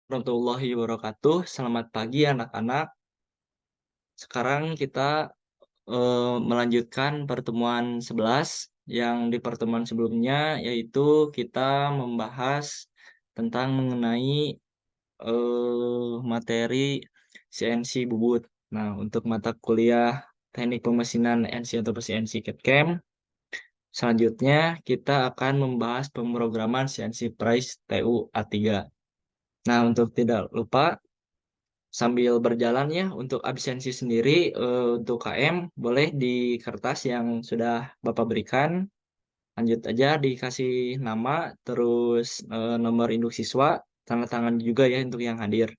Warahmatullahi wabarakatuh. Selamat pagi anak-anak. Sekarang kita melanjutkan pertemuan 11 yang di pertemuan sebelumnya yaitu kita membahas tentang mengenai materi CNC Bubut. Nah, untuk mata kuliah Teknik Pemesinan NC atau CNC CAD/CAM, selanjutnya kita akan membahas pemrograman CNC Price TU A3. Nah, untuk tidak lupa sambil berjalan ya untuk absensi sendiri untuk KM boleh di kertas yang sudah Bapak berikan. Lanjut aja dikasih nama, terus nomor induk siswa, tanda tangan juga ya untuk yang hadir.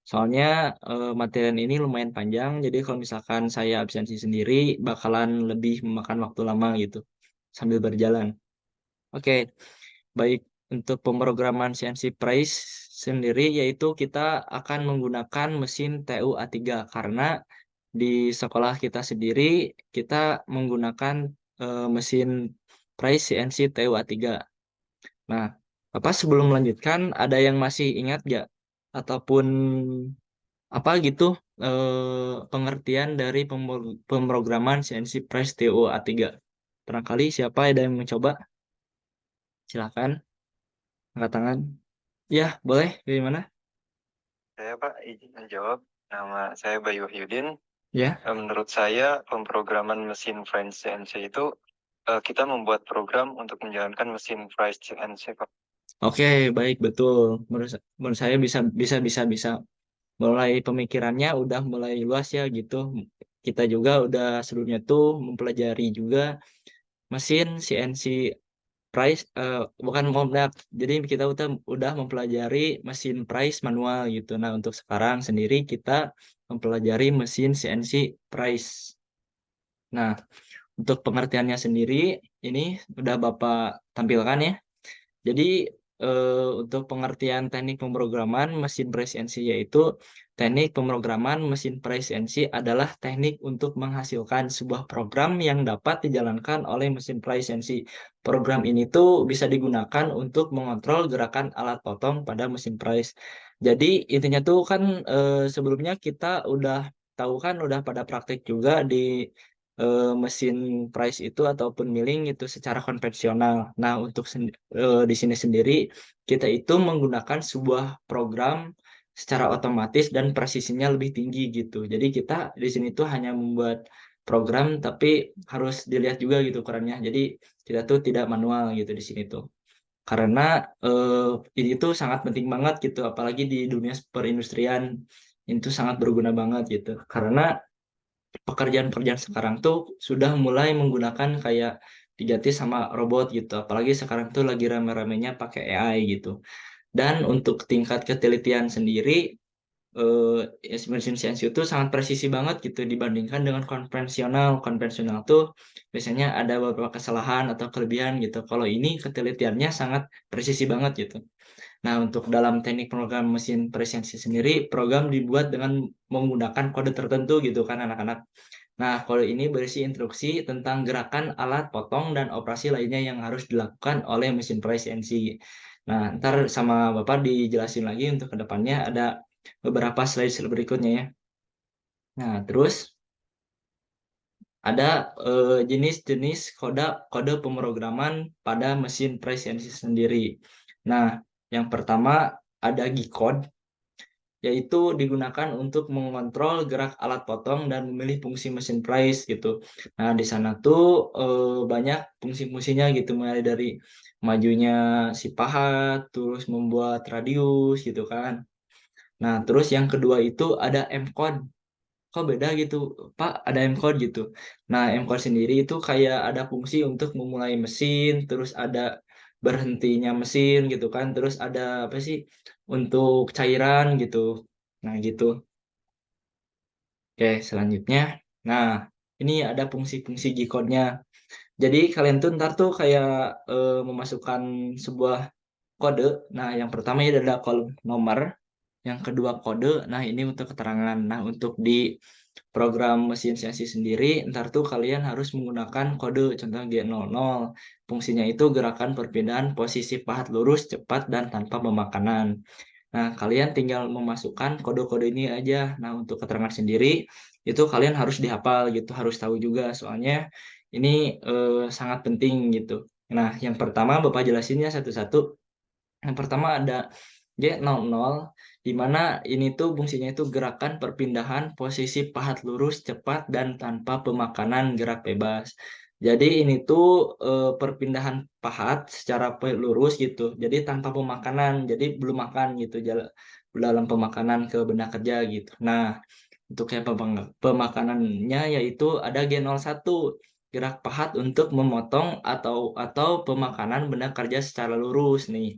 Soalnya materian ini lumayan panjang, jadi kalau misalkan saya absensi sendiri bakalan lebih memakan waktu lama gitu sambil berjalan. Oke, baik, untuk pemrograman CNC Price sendiri yaitu kita akan menggunakan mesin TU A3 karena di sekolah kita sendiri kita menggunakan mesin Price CNC TU A3. Nah, Bapak sebelum melanjutkan ada yang masih ingat nggak ataupun apa gitu pengertian dari pemrograman CNC Price TU A3? Barangkali siapa ada yang mencoba? Silakan angkat tangan. Ya, boleh. Dari mana? Saya Pak, izin menjawab. Nama saya Bayu Wahyudin. Ya. Menurut saya, pemrograman mesin French CNC itu kita membuat program untuk menjalankan mesin French CNC, Pak. Oke, baik, betul. Menurut saya bisa bisa bisa bisa mulai pemikirannya udah mulai luas ya gitu. Kita juga udah sebelumnya tuh mempelajari juga mesin CNC Price bukan modal. Jadi kita udah mempelajari mesin Price manual gitu. Nah, untuk sekarang sendiri kita mempelajari mesin CNC Price. Nah, untuk pengertiannya sendiri ini udah Bapak tampilkan ya. Jadi, untuk pengertian teknik pemrograman mesin pre-CNC yaitu teknik pemrograman mesin pre-CNC adalah teknik untuk menghasilkan sebuah program yang dapat dijalankan oleh mesin pre-CNC. Program ini tuh bisa digunakan untuk mengontrol gerakan alat potong pada mesin pres. Jadi intinya tuh kan, sebelumnya kita udah tahu kan, udah pada praktek juga di mesin price itu ataupun milling itu secara konvensional. Nah, untuk di sini sendiri kita itu menggunakan sebuah program secara otomatis dan presisinya lebih tinggi gitu. Jadi kita di sini tuh hanya membuat program tapi harus dilihat juga gitu ukurannya. Jadi kita tuh tidak manual gitu di sini tuh. Karena ini tuh sangat penting banget gitu apalagi di dunia perindustrian, itu sangat berguna banget gitu. Karena pekerjaan-pekerjaan sekarang tuh sudah mulai menggunakan kayak diganti sama robot gitu, apalagi sekarang tuh lagi rame-ramenya pakai AI gitu. Dan untuk tingkat ketelitian sendiri, mesin CNC itu sangat presisi banget gitu dibandingkan dengan konvensional. Konvensional tuh biasanya ada beberapa kesalahan atau kelebihan gitu, kalau ini ketelitiannya sangat presisi banget gitu. Nah, untuk dalam teknik program mesin pre-CNC sendiri, program dibuat dengan menggunakan kode tertentu gitu kan anak-anak. Nah, kode ini berisi instruksi tentang gerakan alat potong dan operasi lainnya yang harus dilakukan oleh mesin pres CNC. Nah, ntar sama Bapak dijelasin lagi untuk kedepannya ada beberapa slide berikutnya ya. Nah, terus ada jenis-jenis kode pemrograman pada mesin pres CNC sendiri. Nah, yang pertama ada G-code, yaitu digunakan untuk mengontrol gerak alat potong dan memilih fungsi mesin pres gitu. Nah, di sana tuh banyak fungsi-fungsinya gitu, mulai dari majunya si pahat, terus membuat radius gitu kan. Nah, terus yang kedua itu ada M-code. Kok beda gitu, Pak? Ada M-code gitu. Nah, M-code sendiri itu kayak ada fungsi untuk memulai mesin, terus ada berhentinya mesin gitu kan, terus ada apa sih untuk cairan gitu. Nah, gitu. Oke, selanjutnya. Nah, ini ada fungsi-fungsi G-code-nya. Jadi kalian tuh ntar tuh kayak memasukkan sebuah kode. Nah, yang pertama ini adalah kolom nomor, yang kedua kode. Nah, ini untuk keterangan. Nah, untuk di program mesin CNC sendiri, ntar tuh kalian harus menggunakan kode, contoh G00. Fungsinya itu gerakan perpindahan posisi pahat lurus, cepat, dan tanpa pemakanan. Nah, kalian tinggal memasukkan kode-kode ini aja. Nah, untuk keterangan sendiri itu kalian harus dihafal gitu, harus tahu juga soalnya ini sangat penting gitu. Nah, yang pertama Bapak jelasinnya satu-satu. Yang pertama ada G00, di mana ini tuh fungsinya itu gerakan perpindahan posisi pahat lurus cepat dan tanpa pemakanan gerak bebas. Jadi ini tuh perpindahan pahat secara lurus gitu. Jadi tanpa pemakanan, jadi belum makan gitu dalam pemakanan ke benda kerja gitu. Nah, untuk yang pemakanannya yaitu ada G01, gerak pahat untuk memotong atau pemakanan benda kerja secara lurus nih.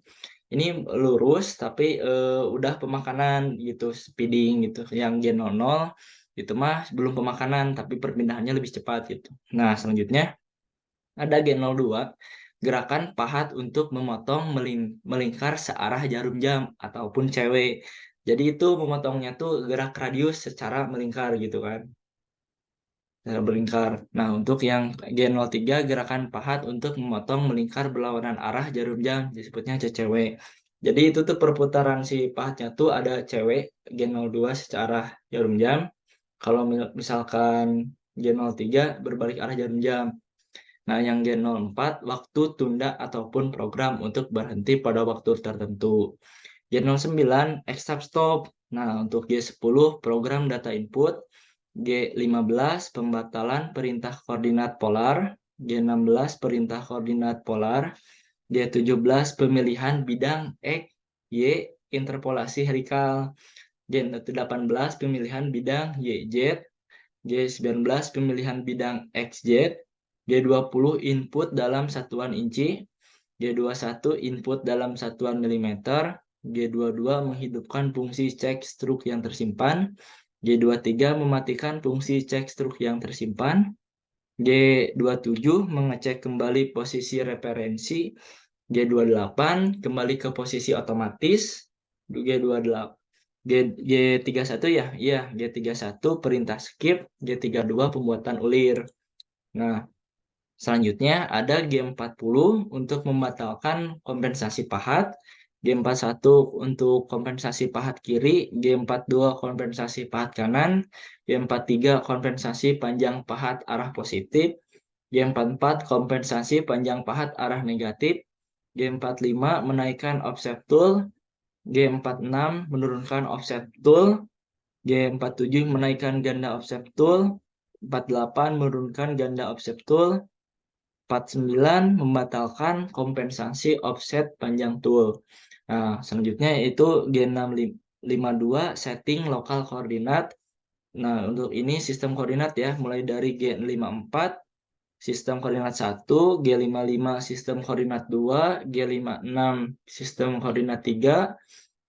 Ini lurus tapi udah pemakanan gitu, speeding gitu. Yang G00 itu mah belum pemakanan tapi perpindahannya lebih cepat gitu. Nah, selanjutnya ada G02, gerakan pahat untuk memotong melingkar searah jarum jam ataupun cewek. Jadi itu memotongnya tuh gerak radius secara melingkar gitu kan. Secara melingkar. Nah, untuk yang G03, gerakan pahat untuk memotong melingkar berlawanan arah jarum jam, disebutnya cewek. Jadi itu tuh perputaran si pahatnya tuh ada cewek G02 secara jarum jam. Kalau misalkan G03 berbalik arah jarum jam. Nah, yang G04, waktu tunda ataupun program untuk berhenti pada waktu tertentu. G09, extra stop. Nah, untuk G10, program data input. G15, pembatalan perintah koordinat polar. G16, perintah koordinat polar. G17, pemilihan bidang X, Y, interpolasi herikal. G18, pemilihan bidang Y, Z. G19, pemilihan bidang XZ. G20, input dalam satuan inci. G21, input dalam satuan milimeter. G22, menghidupkan fungsi cek struk yang tersimpan. G23, mematikan fungsi cek struk yang tersimpan. G27, mengecek kembali posisi referensi. G28, kembali ke posisi otomatis. G28, G31 ya, iya G31 perintah skip, G32 pembuatan ulir. Nah, selanjutnya ada G40 untuk membatalkan kompensasi pahat, G41 untuk kompensasi pahat kiri, G42 kompensasi pahat kanan, G43 kompensasi panjang pahat arah positif, G44 kompensasi panjang pahat arah negatif, G45 menaikkan offset tool, G46 menurunkan offset tool, G47 menaikkan ganda offset tool, 48 menurunkan ganda offset tool, 49 membatalkan kompensasi offset panjang tool. Nah, selanjutnya itu G652 setting lokal koordinat. Nah, untuk ini sistem koordinat ya, mulai dari G54 sistem koordinat 1, G55 sistem koordinat 2, G56 sistem koordinat 3,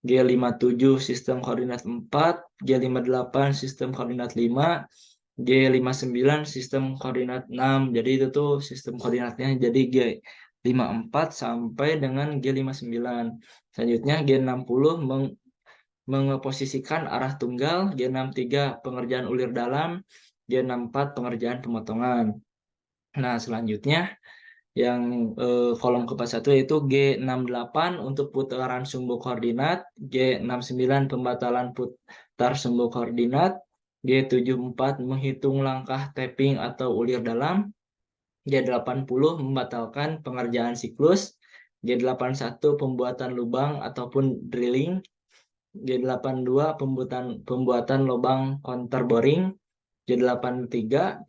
G57 sistem koordinat 4, G58 sistem koordinat 5, G59 sistem koordinat 6. Jadi itu tuh sistem koordinatnya jadi G54 sampai dengan G59. Selanjutnya G60 mengeposisikan arah tunggal, G63 pengerjaan ulir dalam, G64 pengerjaan pemotongan. Nah, selanjutnya yang kolom keempat satu yaitu G68 untuk putaran sumbu koordinat, G69 pembatalan putar sumbu koordinat, G74 menghitung langkah tapping atau ulir dalam, G80 membatalkan pengerjaan siklus, G81 pembuatan lubang ataupun drilling, G82 pembuatan lubang counter boring, G83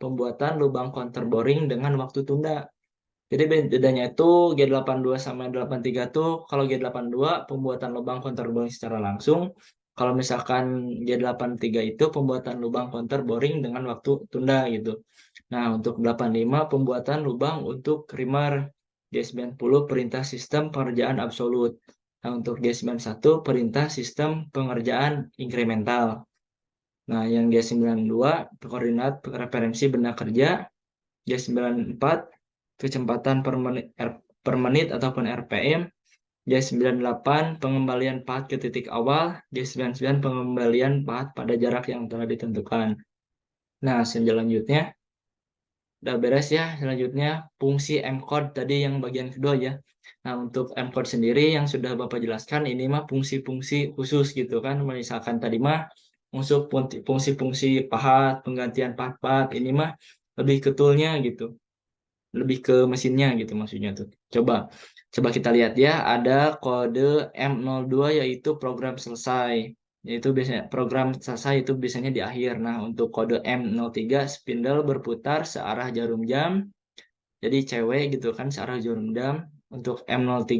pembuatan lubang counter boring dengan waktu tunda. Jadi bedanya itu G82 sama G83 tuh kalau G82 pembuatan lubang counter boring secara langsung. Kalau misalkan G83 itu pembuatan lubang counter boring dengan waktu tunda gitu. Nah, untuk 85 pembuatan lubang untuk krimer. G90 perintah sistem pengerjaan absolut. Nah, untuk G91 perintah sistem pengerjaan inkremental. Nah, yang G92 koordinat referensi benda kerja. G94 kecepatan per menit ataupun RPM, G98 pengembalian pahat ke titik awal, G99 pengembalian pahat pada jarak yang telah ditentukan. Nah, selanjutnya udah beres ya. Selanjutnya fungsi M-code tadi yang bagian kedua ya. Nah, untuk M-code sendiri yang sudah Bapak jelaskan ini mah fungsi-fungsi khusus gitu kan. Misalkan tadi mah masuk fungsi-fungsi pahat, penggantian pahat-pahat, ini mah lebih ke toolnya gitu. Lebih ke mesinnya gitu maksudnya tuh. Coba coba kita lihat ya, ada kode M02 yaitu program selesai. Yaitu biasanya program selesai itu biasanya di akhir. Nah, untuk kode M03 spindle berputar searah jarum jam. Jadi cewek gitu kan searah jarum jam. Untuk M03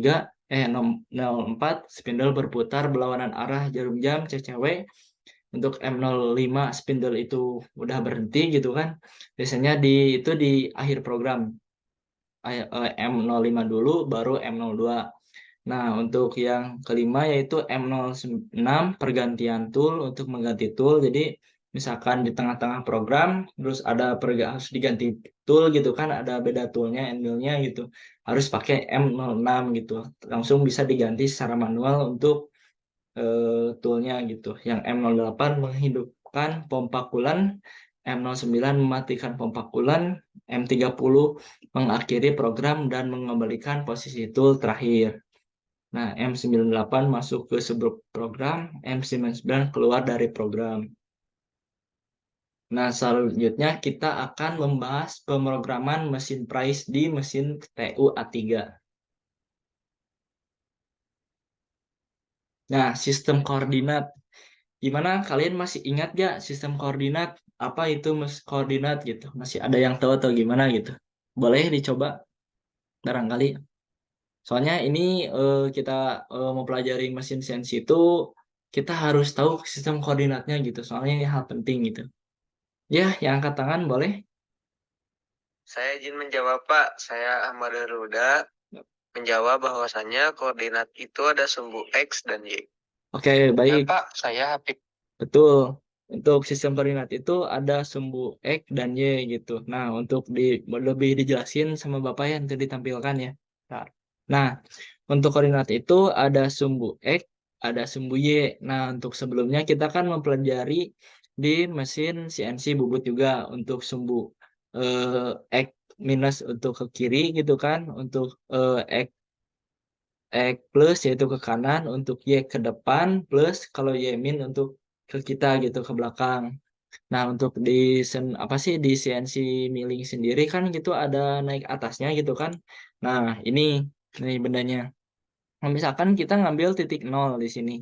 04 spindle berputar berlawanan arah jarum jam cewek. Untuk M05 spindle itu udah berhenti gitu kan. Biasanya itu di akhir program. M05 dulu baru M02. Nah, untuk yang kelima yaitu M06 pergantian tool untuk mengganti tool. Jadi misalkan di tengah-tengah program terus harus diganti tool gitu kan, ada beda toolnya, handle-nya gitu. Harus pakai M06 gitu. Langsung bisa diganti secara manual untuk toolnya gitu. Yang M08 menghidupkan pompa coolant, M09 mematikan pompa coolant, M30 mengakhiri program dan mengembalikan posisi tool terakhir. Nah, M98 masuk ke subprogram, M99 keluar dari program. Nah, selanjutnya kita akan membahas pemrograman mesin price di mesin TU A3. Nah, sistem koordinat. Gimana kalian masih ingat gak sistem koordinat? Apa itu koordinat gitu? Masih ada yang tahu atau gimana gitu? Boleh dicoba barangkali. Soalnya ini kita mau pelajari mesin CNC itu kita harus tahu sistem koordinatnya gitu. Soalnya ini hal penting gitu. Ya, yang angkat tangan boleh? Saya izin menjawab, Pak. Saya Ahmad Ruda menjawab bahwasannya koordinat itu ada sumbu X dan Y. Oke, Dan baik. Pak, saya Habib. Betul. Untuk sistem koordinat itu ada sumbu X dan Y gitu. Nah, untuk lebih dijelasin sama Bapak yang tadi ditampilkan ya. Nah, untuk koordinat itu ada sumbu X, ada sumbu Y. Nah, untuk sebelumnya kita kan mempelajari di mesin CNC bubut juga untuk sumbu X minus untuk ke kiri gitu kan. Untuk X X plus yaitu ke kanan, untuk Y ke depan, plus kalau Y min untuk ke kita gitu ke belakang. Nah, untuk apa sih di CNC milling sendiri kan gitu ada naik atasnya gitu kan. Nah, ini bendanya. Kalau misalkan kita ngambil titik nol di sini.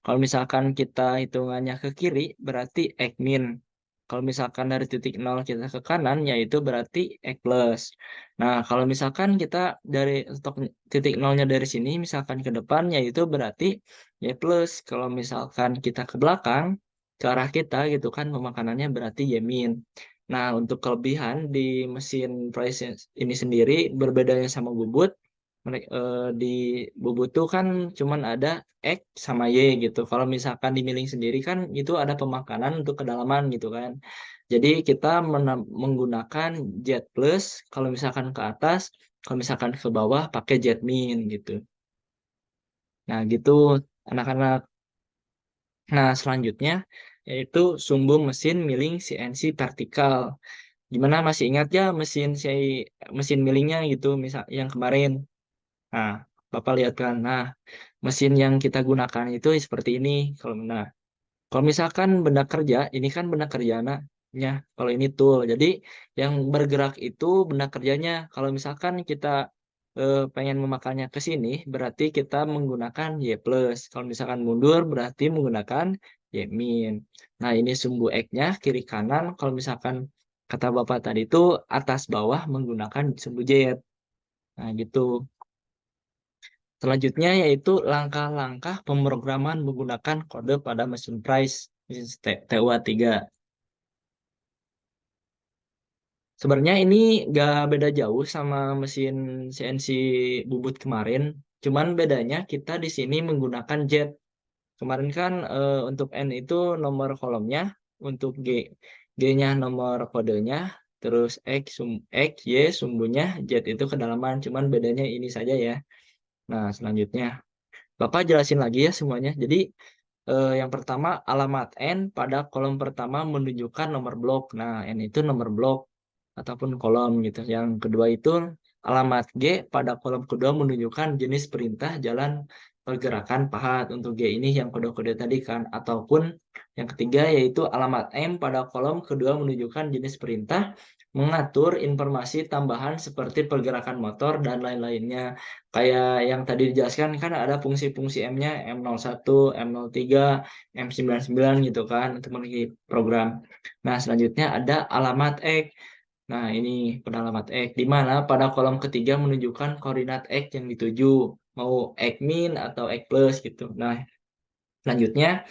Kalau misalkan kita hitungannya ke kiri, berarti X min. Kalau misalkan dari titik nol kita ke kanan, yaitu berarti X plus. Nah, kalau misalkan kita dari stok titik nolnya dari sini, misalkan ke depan, yaitu berarti Y plus. Kalau misalkan kita ke belakang, ke arah kita gitu kan, pemakanannya berarti Y min. Nah, untuk kelebihan di mesin price ini sendiri, berbedanya sama bubut, di Bubutu kan cuman ada X sama Y gitu. Kalau misalkan di milling sendiri kan itu ada pemakanan untuk kedalaman gitu kan. Jadi kita menggunakan jet plus kalau misalkan ke atas, kalau misalkan ke bawah pakai jet min gitu. Nah, gitu anak-anak. Nah, selanjutnya yaitu sumbu mesin milling CNC vertikal. Gimana masih ingat ya mesin millingnya gitu misal yang kemarin. Nah, Bapak lihat kan. Nah, mesin yang kita gunakan itu seperti ini. Kalau misalkan benda kerja, ini kan benda kerja ya. Kalau ini tool. Jadi yang bergerak itu benda kerjanya. Kalau misalkan kita pengen memakannya ke sini, berarti kita menggunakan Y plus. Kalau misalkan mundur, berarti menggunakan Y min. Nah, ini sumbu X-nya kiri kanan. Kalau misalkan kata Bapak tadi itu atas bawah menggunakan sumbu Z. Nah, gitu. Selanjutnya yaitu langkah-langkah pemrograman menggunakan kode pada mesin price mesin TUA3. Sebenarnya ini nggak beda jauh sama mesin CNC bubut kemarin. Cuman bedanya kita di sini menggunakan jet. Kemarin kan untuk N itu nomor kolomnya, untuk G-nya nomor kodenya, terus X, Y sumbunya, Z itu kedalaman. Cuman bedanya ini saja ya. Nah, selanjutnya. Bapak jelasin lagi ya semuanya. Jadi yang pertama alamat N pada kolom pertama menunjukkan nomor blok. Nah, N itu nomor blok ataupun kolom gitu. Yang kedua itu alamat G pada kolom kedua menunjukkan jenis perintah jalan pergerakan pahat. Untuk G ini yang kode-kode tadi kan. Ataupun yang ketiga yaitu alamat M pada kolom kedua menunjukkan jenis perintah mengatur informasi tambahan seperti pergerakan motor dan lain-lainnya. Kayak yang tadi dijelaskan kan ada fungsi-fungsi M-nya M01, M03, M99 gitu kan untuk memiliki program. Nah, selanjutnya ada alamat X. Nah, ini pada alamat X, di mana pada kolom ketiga menunjukkan koordinat X yang dituju, mau X min atau X plus gitu. Nah, selanjutnya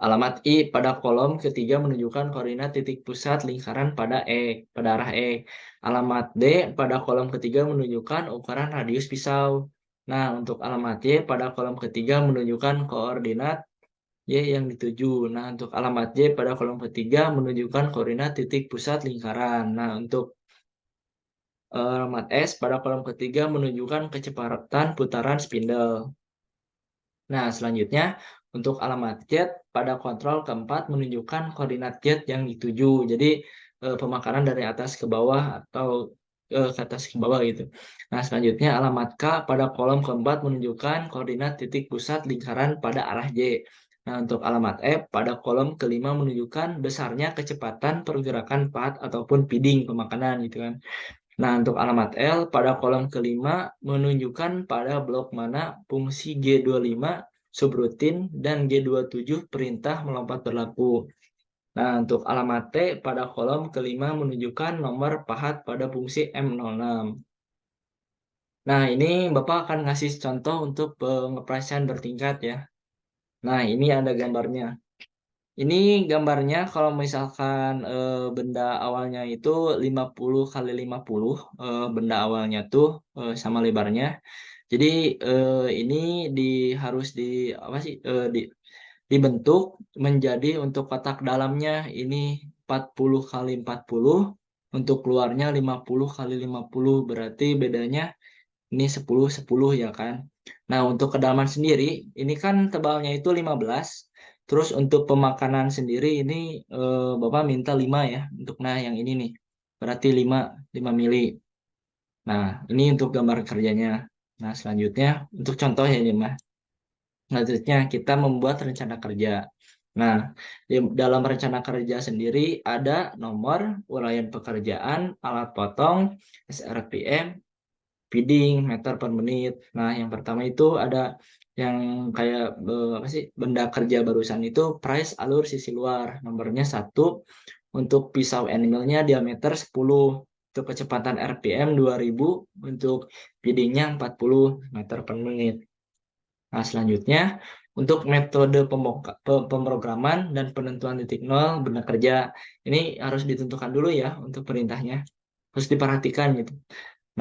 alamat I pada kolom ketiga menunjukkan koordinat titik pusat lingkaran pada X, pada arah X. Alamat D pada kolom ketiga menunjukkan ukuran radius pisau. Nah, untuk alamat Y pada kolom ketiga menunjukkan koordinat Y yang dituju. Nah, untuk alamat Y pada kolom ketiga menunjukkan koordinat titik pusat lingkaran. Nah, untuk alamat S pada kolom ketiga menunjukkan kecepatan putaran spindle. Nah, selanjutnya untuk alamat Z pada kontrol keempat menunjukkan koordinat Z yang dituju. Jadi pemakaran dari atas ke bawah atau ke atas ke bawah gitu. Nah, selanjutnya alamat K pada kolom keempat menunjukkan koordinat titik pusat lingkaran pada arah Y. Nah, untuk alamat F pada kolom kelima menunjukkan besarnya kecepatan pergerakan path ataupun feeding pemakanan gitu kan. Nah, untuk alamat L pada kolom kelima menunjukkan pada blok mana fungsi G25 subrutin dan G27 perintah melompat berlaku. Nah, untuk alamat T pada kolom kelima menunjukkan nomor pahat pada fungsi M06. Nah, ini Bapak akan ngasih contoh untuk pengoperasian bertingkat ya. Nah, ini ada gambarnya. Ini gambarnya kalau misalkan benda awalnya itu 50 kali 50 benda awalnya tuh sama lebarnya. Jadi ini harus di apa sih dibentuk menjadi untuk kotak dalamnya ini 40 kali 40, untuk keluarnya 50 kali 50, berarti bedanya ini 10 10 ya kan. Nah, untuk kedalaman sendiri ini kan tebalnya itu 15. Terus untuk pemakanan sendiri ini Bapak minta 5 ya. Untuk nah yang ini nih. Berarti 5 mili. Nah, ini untuk gambar kerjanya. Nah, selanjutnya untuk contoh ya ini mah. Selanjutnya kita membuat rencana kerja. Nah, di dalam rencana kerja sendiri ada nomor, uraian pekerjaan, alat potong, SRPM, feeding, meter per menit. Nah, yang pertama itu ada yang kayak apa sih benda kerja barusan itu price alur sisi luar. Nomornya 1, untuk pisau animalnya diameter 10, untuk kecepatan RPM 2000, untuk feedingnya 40 meter per menit. Nah, selanjutnya untuk metode pemrograman dan penentuan titik nol benda kerja. Ini harus ditentukan dulu ya untuk perintahnya. Harus diperhatikan gitu.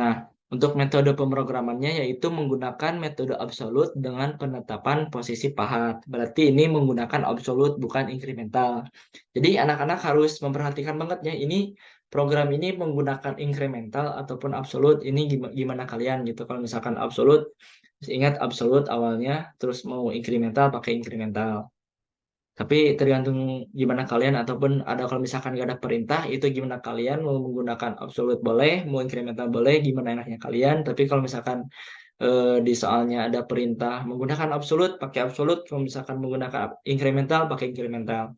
Nah, untuk metode pemrogramannya yaitu menggunakan metode absolut dengan penetapan posisi pahat. Berarti ini menggunakan absolut bukan incremental. Jadi anak-anak harus memperhatikan banget ya, ini program ini menggunakan incremental ataupun absolut. Ini gimana kalian gitu. Kalau misalkan absolut, ingat absolut awalnya, terus mau incremental pakai incremental. Tapi tergantung gimana kalian, ataupun ada kalau misalkan nggak ada perintah itu gimana kalian mau menggunakan absolute boleh, mau incremental boleh, gimana enaknya kalian. Tapi kalau misalkan di soalnya ada perintah menggunakan absolute pakai absolute, kalau misalkan menggunakan incremental pakai incremental.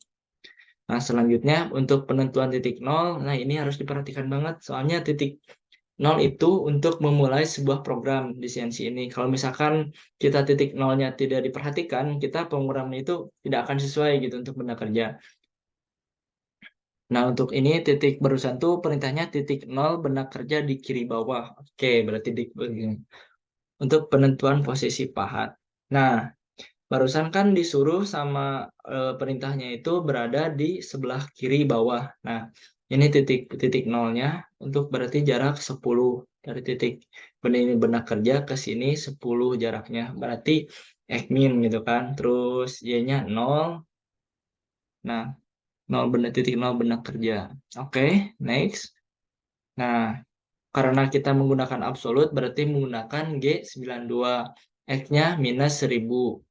Nah, selanjutnya untuk penentuan titik nol, nah ini harus diperhatikan banget soalnya titik nol itu untuk memulai sebuah program di CNC ini. Kalau misalkan kita titik nolnya tidak diperhatikan, kita pemrograman itu tidak akan sesuai gitu untuk benda kerja. Nah, untuk ini titik barusan tuh perintahnya titik nol benda kerja di kiri bawah. Oke, berarti di untuk penentuan posisi pahat. Nah, barusan kan disuruh sama perintahnya itu berada di sebelah kiri bawah. Nah, ini titik titik nolnya untuk berarti jarak 10 dari titik benar kerja ke sini 10 jaraknya. Berarti X min gitu kan. Terus Y-nya 0. Nah, 0 benar titik 0 benar kerja. Oke, next. Nah, karena kita menggunakan absolut berarti menggunakan G92. X-nya minus 1000.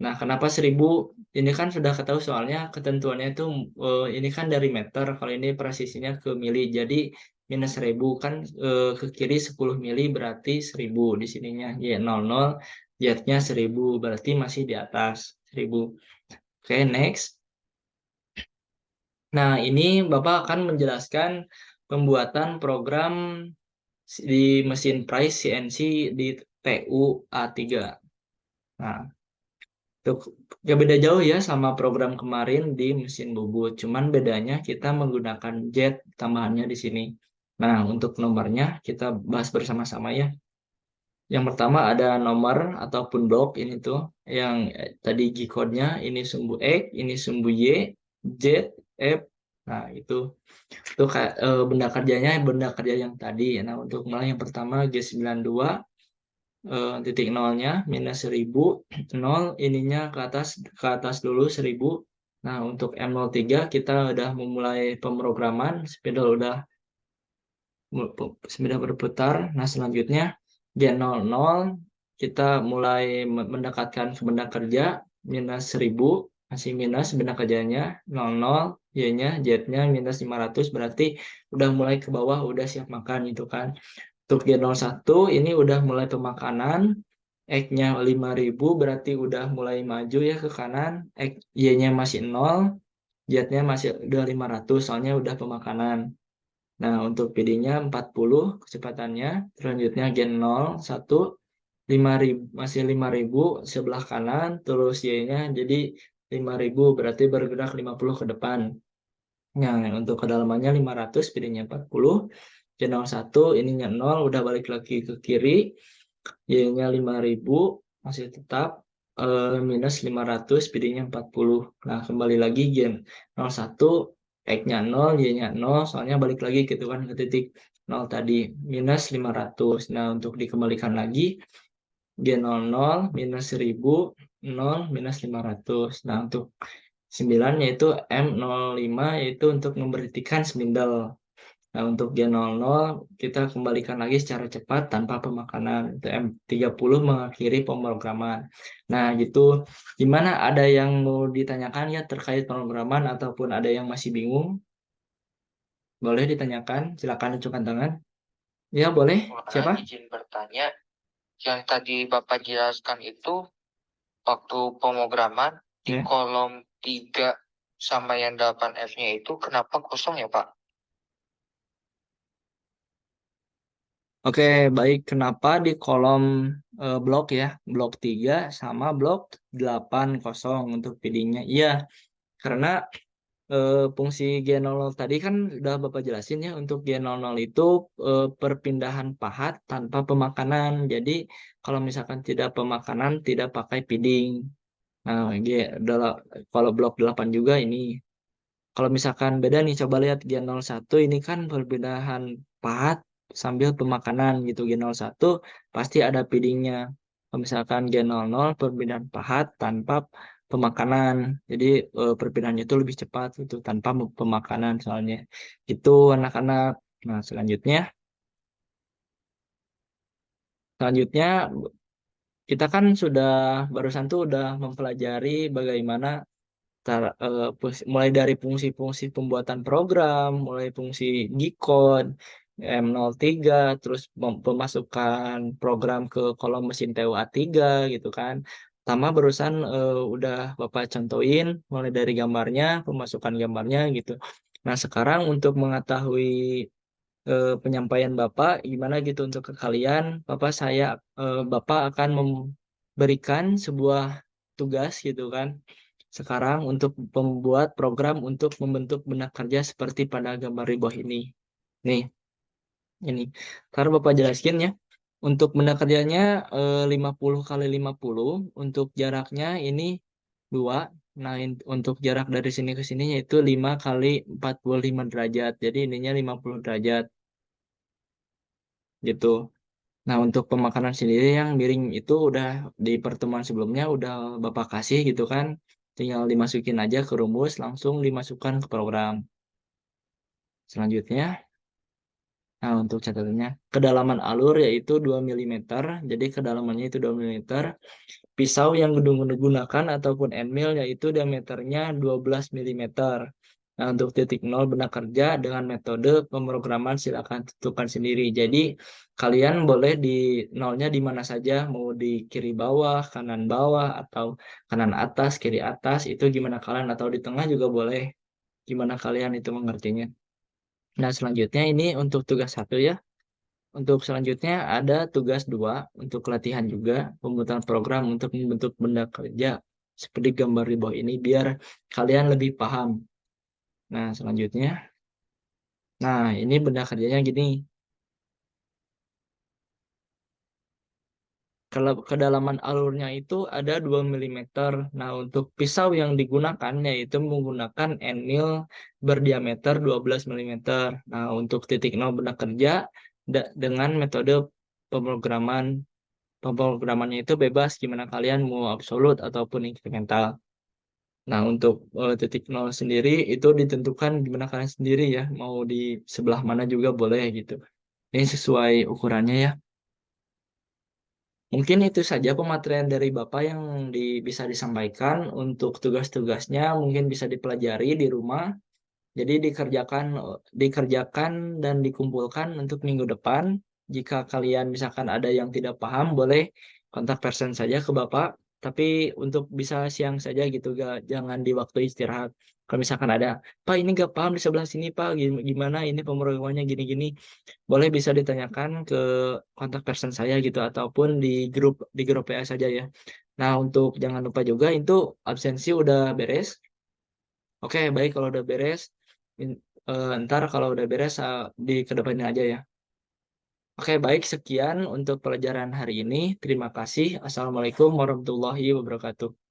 Nah, kenapa 1000? Ini kan sudah ketahui soalnya ketentuannya itu ini kan dari meter, kalau ini presisinya ke mili. Jadi minus 1000 kan, ke kiri 10 mili berarti 1000 di sininya. Y00 Z-nya 1000 berarti masih di atas 1000. Oke, next. Nah, ini Bapak akan menjelaskan pembuatan program di mesin price CNC di TU A3. Nah, gak beda jauh ya sama program kemarin di mesin bubut. Cuman bedanya kita menggunakan jet tambahannya di sini. Nah, untuk nomornya kita bahas bersama-sama ya. Yang pertama ada nomor ataupun blok ini tuh. Yang tadi G-code-nya ini sumbu X, ini sumbu Y, Z, F. Nah, itu kayak benda kerjanya benda kerja yang tadi. Nah, untuk mulai yang pertama G92 titik nolnya minus 1000, nol ininya ke atas dulu 1000. Nah, untuk M03 kita udah memulai pemrograman, spidol berputar. Nah, selanjutnya G00 kita mulai mendekatkan ke benda kerja minus 1000, masih minus benda kerjanya 00, Y-nya, Z-nya minus 500 berarti udah mulai ke bawah, udah siap makan itu kan. Untuk G01 ini udah mulai pemakanan, X-nya 5000 berarti udah mulai maju ya ke kanan, Y-nya masih 0, Z-nya masih udah 500 soalnya udah pemakanan. Nah, untuk PD-nya 40 kecepatannya, selanjutnya G01 5000 masih 5000 sebelah kanan, terus Y-nya jadi 5000 berarti bergerak 50 ke depan. Nah, untuk kedalamannya 500, PD-nya 40. G01 ininya 0 udah balik lagi ke kiri, Y-nya 5000 masih tetap minus 500, PD-nya 40. Nah, kembali lagi Gen 01 X-nya 0, Y-nya 0, soalnya balik lagi gitu kan ke titik 0 tadi, minus 500. Nah, untuk dikembalikan lagi G00 minus 1000, 0 minus 500. Nah, untuk 9 yaitu M05 yaitu untuk memberhentikan spindle. Nah, untuk G00 kita kembalikan lagi secara cepat tanpa pemakanan. Itu M30 mengakhiri pemrograman. Nah, gitu. Gimana, ada yang mau ditanyakan ya terkait pemrograman ataupun ada yang masih bingung? Boleh ditanyakan, silakan ajukan tangan. Ya, boleh. Wah, Siapa? izin bertanya, yang tadi Bapak jelaskan itu waktu pemrograman di Ya. kolom 3 sama yang 8F-nya itu kenapa kosong ya, Pak? Oke, baik. Kenapa di kolom blok ya, blok 3 sama blok 8 kosong untuk PD-nya? Iya, karena fungsi G00 tadi kan udah Bapak jelasin ya, untuk G00 itu perpindahan pahat tanpa pemakanan. Jadi kalau misalkan tidak pemakanan, tidak pakai feeding. Nah, kalau blok 8 juga ini. Kalau misalkan beda nih, coba lihat G01 ini kan perpindahan pahat sambil pemakanan gitu. G01 pasti ada feedingnya. Kalau misalkan G00 perpindahan pahat tanpa pemakanan. Jadi perpindahannya itu lebih cepat itu tanpa pemakanan soalnya. Itu anak-anak. Nah, selanjutnya kita kan barusan tuh udah mempelajari bagaimana mulai dari fungsi-fungsi pembuatan program, mulai fungsi G-code, M03, terus pemasukan program ke kolom mesin TUA3 gitu kan. Pertama barusan udah Bapak contohin mulai dari gambarnya, pemasukan gambarnya gitu. Nah, sekarang untuk mengetahui penyampaian Bapak gimana gitu untuk ke kalian, Bapak akan memberikan sebuah tugas gitu kan sekarang untuk membuat program untuk membentuk benda kerja seperti pada gambar di bawah ini. Nih, ini. Ntar Bapak jelaskin ya. Untuk benda kerjanya 50 kali 50, untuk jaraknya ini 2. Nah, untuk jarak dari sini ke sini yaitu 5 kali 45 derajat. Jadi ininya 50 derajat gitu. Nah, untuk pemakanan sendiri yang miring itu udah di pertemuan sebelumnya udah Bapak kasih gitu kan. Tinggal dimasukin aja ke rumus, langsung dimasukkan ke program. Selanjutnya, nah untuk catatannya, kedalaman alur yaitu 2 mm, jadi kedalamannya itu 2 mm. Pisau yang digunakan ataupun end mill yaitu diameternya 12 mm. Nah, untuk titik nol benda kerja dengan metode pemrograman silakan tentukan sendiri. Jadi, kalian boleh di nolnya di mana saja, mau di kiri bawah, atau kanan atas, kiri atas, itu gimana kalian, atau di tengah juga boleh, gimana kalian itu mengertinya. Nah, selanjutnya ini untuk tugas satu ya. Untuk selanjutnya ada tugas dua untuk latihan juga, pembuatan program untuk membentuk benda kerja seperti gambar di bawah ini biar kalian lebih paham. Nah, selanjutnya. Nah, ini benda kerjanya gini. Kalau kedalaman alurnya itu ada 2 mm. Nah, untuk pisau yang digunakan yaitu menggunakan Enmil berdiameter 12 mm. Nah, untuk titik nol benda kerja dengan metode pemrograman. Pemrogramannya itu bebas gimana kalian mau absolut ataupun incremental. Nah, untuk titik nol sendiri itu ditentukan gimana kalian sendiri ya, mau di sebelah mana juga boleh gitu. Ini sesuai ukurannya ya. Mungkin itu saja pematerian dari Bapak yang bisa disampaikan untuk tugas-tugasnya, mungkin bisa dipelajari di rumah. Jadi dikerjakan dan dikumpulkan untuk minggu depan. Jika kalian misalkan ada yang tidak paham, boleh kontak person saja ke Bapak. Tapi untuk bisa siang saja gitu, jangan di waktu istirahat. Kalau misalkan ada, Pak ini gak paham di sebelah sini Pak, gimana ini pemrogramannya gini-gini, boleh bisa ditanyakan ke kontak person saya gitu, ataupun di grup PA saja ya. Nah, untuk jangan lupa juga itu absensi udah beres. Oke, baik kalau udah beres. Ntar kalau udah beres di kedepannya aja ya. Oke, baik sekian untuk pelajaran hari ini. Terima kasih. Assalamualaikum warahmatullahi wabarakatuh.